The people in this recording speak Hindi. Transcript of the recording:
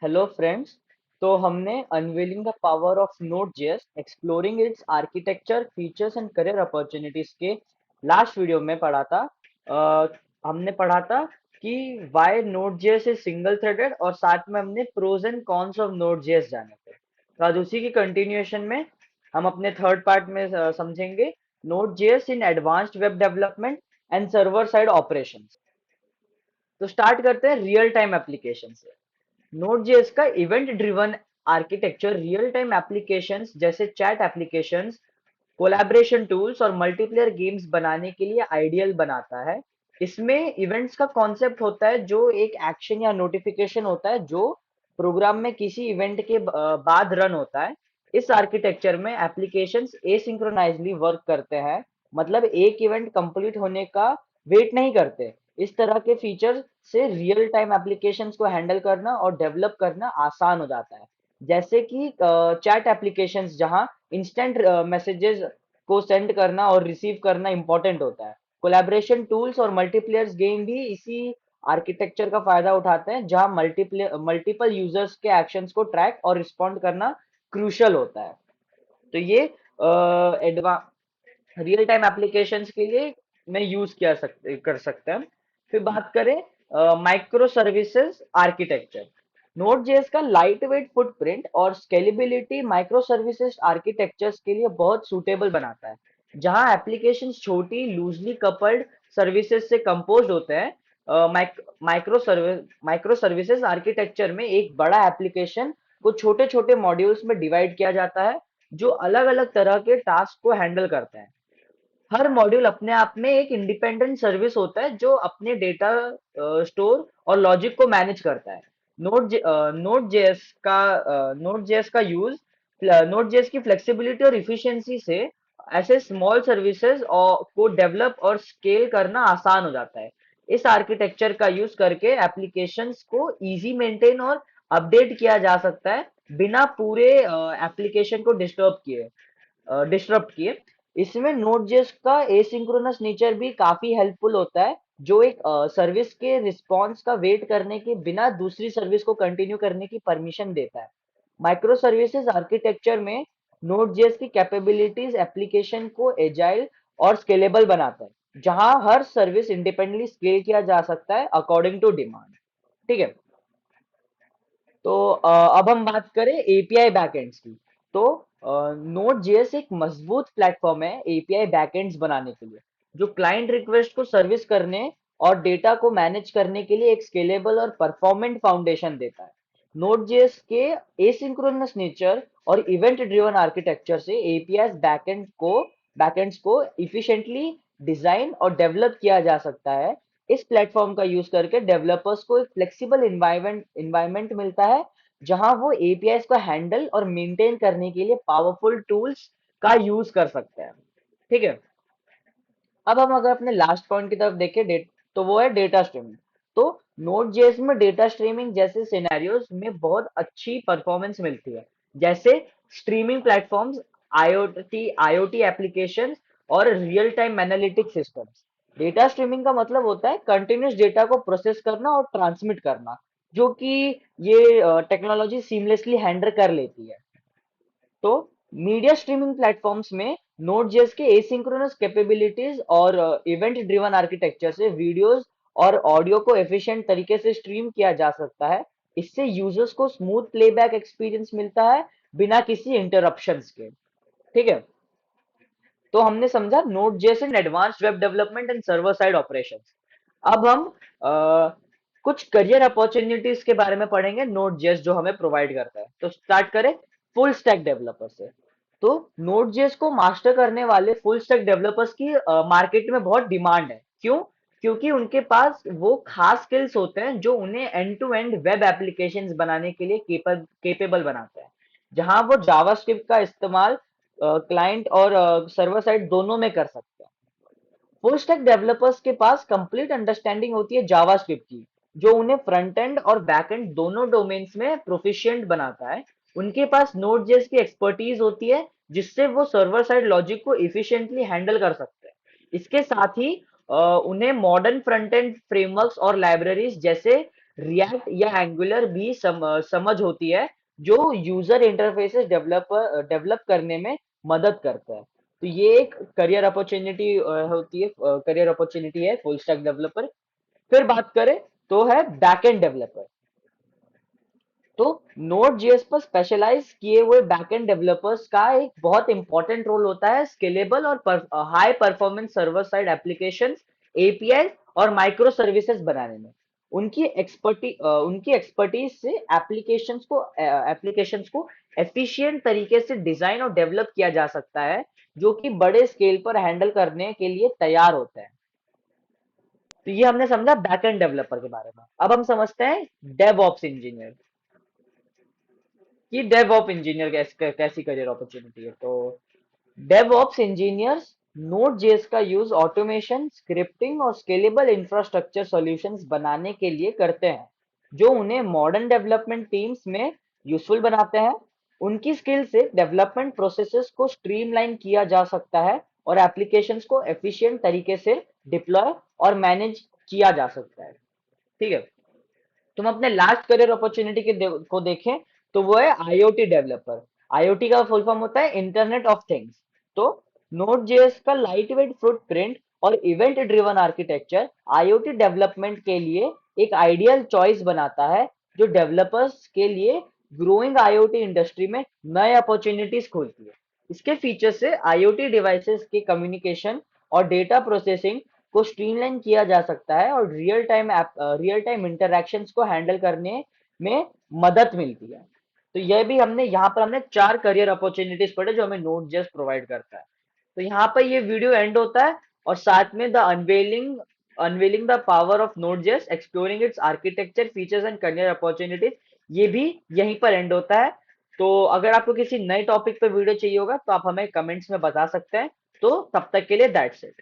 Hello friends. तो हमने unveiling the power of Node.js exploring its architecture features and career opportunities के लास्ट वीडियो में पढ़ा था। हमने पढ़ा था कि Y Node.js is single threaded और साथ में हमने pros and cons of Node.js जाने थे। तो आज उसी की कंटिन्यूएशन में हम अपने थर्ड पार्ट में समझेंगे Node.js in advanced web development and server side operations. तो स्टार्ट करते हैं रियल टाइम एप्लीकेशन से। Node.js का event driven architecture real time applications जैसे चैट एप्लीकेशंस, कोलैबोरेशन टूल्स और मल्टीप्लेयर गेम्स बनाने के लिए आइडियल बनाता है। इसमें इवेंट्स का कॉन्सेप्ट होता है जो एक एक्शन या नोटिफिकेशन होता है जो प्रोग्राम में किसी इवेंट के बाद रन होता है। इस आर्किटेक्चर में एप्लीकेशंस एसिंक्रोनाइजली वर्क करते हैं, मतलब एक इवेंट कंप्लीट होने का वेट नहीं करते। इस तरह के फीचर से रियल टाइम एप्लीकेशंस को हैंडल करना और डेवलप करना आसान हो जाता है। जैसे कि चैट एप्लीकेशंस जहां इंस्टेंट मैसेजेस को सेंड करना और रिसीव करना इंपॉर्टेंट होता है। कोलैबोरेशन टूल्स और मल्टीप्लेयर्स गेम भी इसी आर्किटेक्चर का फायदा उठाते हैं, जहां मल्टीपल यूजर्स के एक्शंस को ट्रैक और रिस्पॉन्ड करना क्रूशल होता है। तो ये एडवा रियल टाइम एप्लीकेशंस के लिए में यूज किया सकते कर सकते हैं। फिर बात करें माइक्रो सर्विसेज आर्किटेक्चर। Node.js का लाइट वेट फुटप्रिंट और स्केलेबिलिटी माइक्रो सर्विसेज आर्किटेक्चर्स के लिए बहुत सूटेबल बनाता है। जहां एप्लीकेशंस छोटी लूजली कपल्ड सर्विसेज से कंपोज होते हैं, माइक्रो सर्विसेज आर्किटेक्चर में एक बड़ा एप्लीकेशन को छोटे छोटे मॉड्यूल्स में डिवाइड किया जाता है जो अलग अलग तरह के टास्क को हैंडल करते हैं। हर मॉड्यूल अपने आप में एक इंडिपेंडेंट सर्विस होता है जो अपने डेटा स्टोर और लॉजिक को मैनेज करता है। नोड जेएस का यूज नोड जेएस की फ्लेक्सिबिलिटी और इफिशिएंसी से ऐसे स्मॉल सर्विसेज और को डेवलप और स्केल करना आसान हो जाता है। इस आर्किटेक्चर का यूज करके एप्लीकेशंस को इजी मेंटेन और अपडेट किया जा सकता है बिना पूरे एप्लीकेशन को डिस्टर्ब किए। इसमें Node.js का एसिंक्रोनस नेचर भी काफी हेल्पफुल होता है, जो एक सर्विस के रिस्पॉन्स का वेट करने के बिना दूसरी सर्विस को कंटिन्यू करने की परमिशन देता है। माइक्रो सर्विसेज आर्किटेक्चर में Node.js की कैपेबिलिटीज एप्लीकेशन को एजाइल और स्केलेबल बनाता है, जहां हर सर्विस इंडिपेंडेंटली स्केल किया जा सकता है अकॉर्डिंग टू डिमांड। ठीक है। तो अब हम बात करें एपीआई बैकएंड्स की। तो नोड जेएस एक मजबूत प्लेटफॉर्म है एपीआई बैकएंड्स बनाने के लिए, जो क्लाइंट रिक्वेस्ट को सर्विस करने और डेटा को मैनेज करने के लिए एक स्केलेबल और परफॉर्मेंट फाउंडेशन देता है। नोड जेएस के एसिंक्रोनस नेचर और इवेंट ड्रिवन आर्किटेक्चर से एपीआई बैकएंड्स को इफिशिएंटली डिजाइन और डेवलप किया जा सकता है। इस प्लेटफॉर्म का यूज करके डेवलपर्स को एक फ्लेक्सिबल इन्वायरमेंट मिलता है, जहां वो एपीआई को हैंडल और मेंटेन करने के लिए पावरफुल टूल्स का यूज कर सकते हैं। ठीक है। अब हम अगर अपने लास्ट पॉइंट की तरफ देखें, तो वो है डेटा स्ट्रीमिंग। तो नोड जेएस में डेटा स्ट्रीमिंग जैसे सिनेरियोज में बहुत अच्छी परफॉर्मेंस मिलती है, जैसे स्ट्रीमिंग प्लेटफॉर्म्स, आईओटी एप्लीकेशंस और real time analytic systems. Data streaming का मतलब होता है कंटिन्यूस डेटा को प्रोसेस करना और ट्रांसमिट करना, जो कि ये टेक्नोलॉजी सीमलेसली हैंडल कर लेती है। तो मीडिया स्ट्रीमिंग प्लेटफॉर्म्स में Node.js के एसिंक्रोनस कैपेबिलिटीज और इवेंट ड्रिवन आर्किटेक्चर से वीडियोस और ऑडियो को एफिशिएंट तरीके से स्ट्रीम किया जा सकता है। इससे यूजर्स को स्मूथ प्लेबैक एक्सपीरियंस मिलता है बिना किसी इंटरप्शंस के। ठीक है। तो हमने समझा Node.js in advanced web development and server side operations. अब हम कुछ करियर अपॉर्चुनिटीज के बारे में पढ़ेंगे Node.js जो हमें प्रोवाइड करता है। तो स्टार्ट करें फुल स्टैक डेवलपर से। तो Node.js को मास्टर करने वाले फुल स्टैक डेवलपर्स की मार्केट में बहुत डिमांड है। क्यों? क्योंकि उनके पास वो खास स्किल्स होते हैं जो उन्हें end to end web applications बनाने के लिए केपेबल बनाते हैं, जहां वो जावास्क्रिप्ट का इस्तेमाल क्लाइंट और सर्वर साइड दोनों में कर सकते हैं। फुल स्टैक डेवलपर्स के पास कंप्लीट अंडरस्टैंडिंग होती है जावास्क्रिप्ट की, जो उन्हें फ्रंट एंड और बैक एंड दोनों डोमेन्स में प्रोफिशिएंट बनाता है। उनके पास नोड जेएस की एक्सपर्टीज होती है, जिससे वो सर्वर साइड लॉजिक को इफिशिएंटली हैंडल कर सकते हैं। इसके साथ ही उन्हें मॉडर्न फ्रंट एंड फ्रेमवर्क्स और लाइब्रेरीज जैसे रिएक्ट या एंगुलर भी समझ होती है, जो यूजर इंटरफेसेस डेवलप करने में मदद करता है। तो ये एक करियर अपॉर्चुनिटी होती है, करियर अपॉर्चुनिटी है फुल स्टैक डेवलपर। फिर बात करें तो है बैकएंड डेवलपर। तो नोड जेएस पर स्पेशलाइज किए हुए बैकएंड डेवलपर्स का एक बहुत इंपॉर्टेंट रोल होता है स्केलेबल और high performance server side applications, API और माइक्रो सर्विसेज बनाने में। उनकी एक्सपर्टीज से एप्लीकेशंस को एफिशिएंट तरीके से डिजाइन और डेवलप किया जा सकता है, जो कि बड़े स्केल पर हैंडल करने के लिए तैयार होते हैं। तो ये हमने समझा बैकएंड डेवलपर के बारे में। अब हम समझते हैं डेवऑप्स इंजीनियर कि डेवऑप इंजीनियर कैसी करियर अपॉर्चुनिटी है। तो डेवऑप्स इंजीनियर्स नोड जेएस का यूज ऑटोमेशन, स्क्रिप्टिंग और स्केलेबल इंफ्रास्ट्रक्चर सॉल्यूशंस बनाने के लिए करते हैं, जो उन्हें मॉडर्न डेवलपमेंट टीम्स में यूजफुल बनाते हैं। उनकी स्किल से डेवलपमेंट प्रोसेसेस को स्ट्रीमलाइन किया जा सकता है और एप्लीकेशंस को एफिशिएंट तरीके से डिप्लॉय और मैनेज किया जा सकता है। ठीक है। तुम अपने लास्ट करियर अपॉर्चुनिटी को देखें तो वो है आईओटी डेवलपर। आईओटी का फुल फॉर्म होता है इंटरनेट ऑफ थिंग्स। तो नोड जेएस का लाइट वेट फुटप्रिंट और event driven architecture IoT development के लिए एक आइडियल चॉइस बनाता है, जो डेवलपर्स के लिए ग्रोइंग आईओटी इंडस्ट्री में नए अपॉर्चुनिटीज खोलती है। इसके फीचर से आईओटी डिवाइसेस के कम्युनिकेशन और डेटा प्रोसेसिंग को स्ट्रीमलाइन किया जा सकता है और रियल टाइम इंटरैक्शंस को हैंडल करने में मदद मिलती है। तो यह भी हमने यहाँ पर हमने 4 करियर अपॉर्चुनिटीज पढ़े जो हमें नोड जेएस प्रोवाइड करता है। तो यहाँ पर ये वीडियो एंड होता है और साथ में the unveiling the power of node JS exploring its architecture features and career opportunities, ये भी यहीं पर एंड होता है। तो अगर आपको किसी नए टॉपिक पे वीडियो चाहिए होगा तो आप हमें कमेंट्स में बता सकते हैं। तो तब तक के लिए दैट्स इट।